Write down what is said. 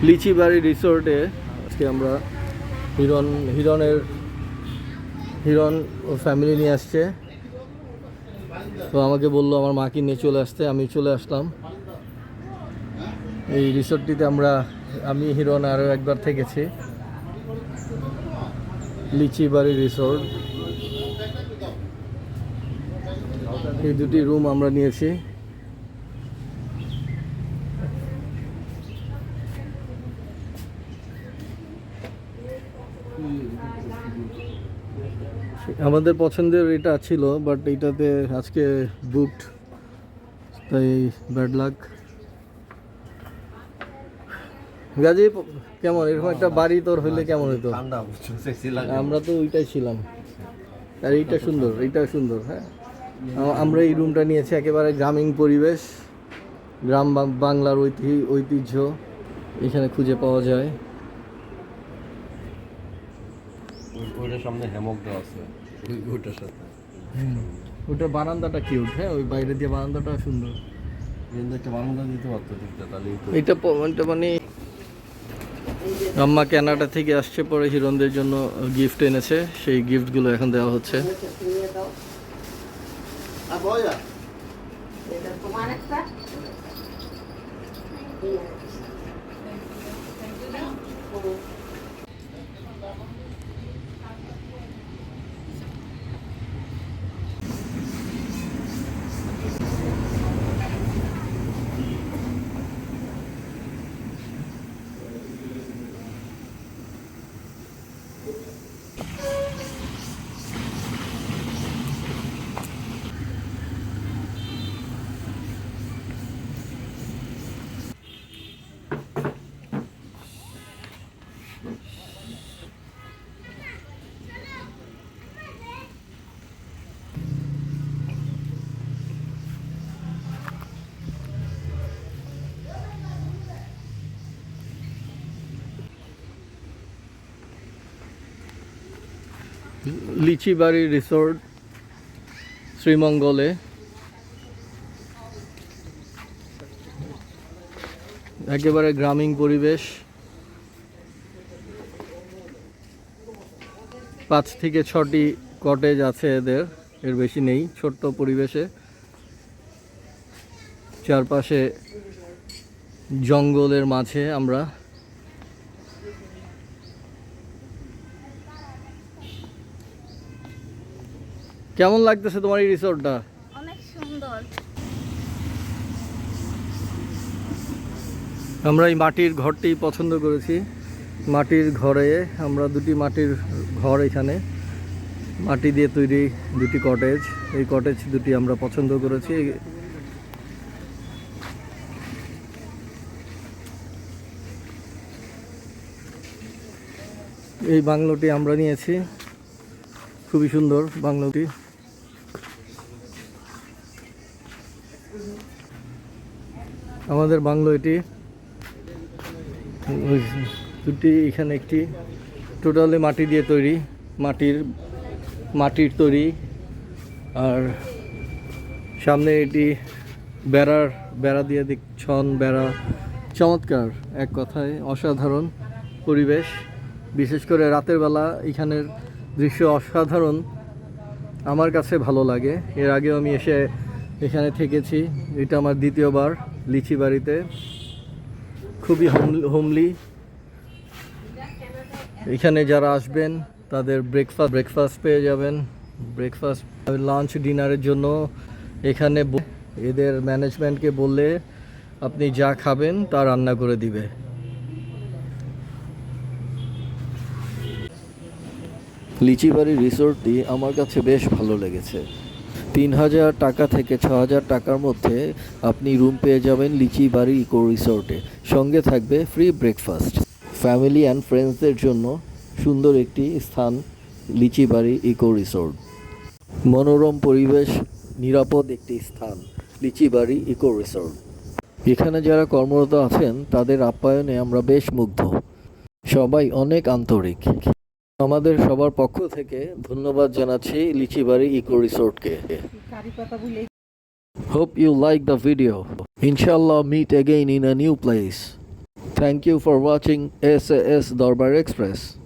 লিচিবাড়ি রিসোর্টে আজকে আমরা হিরণ ও ফ্যামিলি নিয়ে আসছে। তো আমাকে বললো আমার মাকে নিয়ে চলে আসতে, আমি চলে আসলাম। এই রিসোর্টটিতে আমি হিরণ আরও একবার থেকেছি। লিচিবাড়ি রিসোর্ট, এই দুটি রুম আমরা নিয়েছি। আমাদের পছন্দের এটা ছিল, বাট এইটাতে আজকে বুকড, তাই ব্যাড লাক। গাজী কেমন এরকম একটা বাড়ি তোর হইলে কেমন হতো? আমরা তো ওইটাই ছিলাম। আর এইটা সুন্দর হ্যাঁ। আমরা এই রুমটা নিয়েছি, একেবারে গ্রামীণ পরিবেশ, গ্রাম বাংলার ঐতিহ্য এখানে খুঁজে পাওয়া যায়। ওইটার সামনে হ্যামক দেওয়া আছে ওইটার সাথে। ওটা বারান্দাটা কিউট, হ্যাঁ ওই বাইরে দিয়ে বারান্দাটা সুন্দর। কিন্তু একটা বারান্দা দিতে পারতো ঠিকঠাক, তাহলে এটা মানে আম্মা কানাডা থেকে আসছে, পরে হিরণদের জন্য গিফট এনেছে, সেই গিফটগুলো এখন দেওয়া হচ্ছে। লিচিবাড়ি রিসোর্ট, শ্রীমঙ্গলে। একেবারে গ্রামীণ পরিবেশ, 5 থেকে 6টি কটেজ আছে এদের, এর বেশি নেই। ছোট্ট পরিবেশে, চারপাশে জঙ্গলের মাঝে আমরা। কেমন লাগতেছে তোমার এই রিসোর্টটা? অনেক সুন্দর। আমরা এই মাটির ঘরটি পছন্দ করেছি। মাটির ঘরে আমরা দুটি মাটির ঘর, এখানে মাটি দিয়ে তৈরি দুটি কটেজ, এই কটেজ দুটি আমরা পছন্দ করেছি। এই বাংলোটি আমরা নিয়েছি, খুবই সুন্দর বাংলোটি। আমাদের বাংলো এটি, দুটি এখানে একটি, টোটালি মাটি দিয়ে তৈরি, মাটির তৈরি। আর সামনে এটি বেড়া দিয়ে ছন বেড়া, চমৎকার, এক কথায় অসাধারণ পরিবেশ। বিশেষ করে রাতের বেলা এখানের দৃশ্য অসাধারণ, আমার কাছে ভালো লাগে। এর আগেও আমি এসে এখানে থেকেছি, এটা আমার দ্বিতীয়বার লিচিবাড়িতে। খুবই হোমলি। এখানে যারা আসবেন তাদের ব্রেকফাস্ট পেয়ে যাবেন। ব্রেকফাস্ট, লাঞ্চ, ডিনারের জন্য এখানে এদের ম্যানেজমেন্টকে বললে আপনি যা খাবেন তা রান্না করে দিবে। লিচিবাড়ি রিসোর্টটি আমার কাছে বেশ ভালো লেগেছে। 3000 টাকা থেকে 6000 টাকার মধ্যে আপনি রুম পেয়ে যাবেন লিচিবাড়ি ইকো রিসোর্টে। সঙ্গে থাকবে ফ্রি ব্রেকফাস্ট। ফ্যামিলি অ্যান্ড ফ্রেন্ডসদের জন্য সুন্দর একটি স্থান লিচিবাড়ি ইকো রিসোর্ট। মনোরম পরিবেশ, নিরাপদ একটি স্থান লিচিবাড়ি ইকো রিসোর্ট। এখানে যারা কর্মরত আছেন তাদের আপ্যায়নে আমরা বেশ মুগ্ধ। সবাই অনেক আন্তরিক। আমাদের সবার পক্ষ থেকে ধন্যবাদ জানাচ্ছি লিচিবাড়ি eco রিসোর্টকে। Hope you like the video. Inshallah meet again in a new place. Thank you for watching SAS Darbar Express.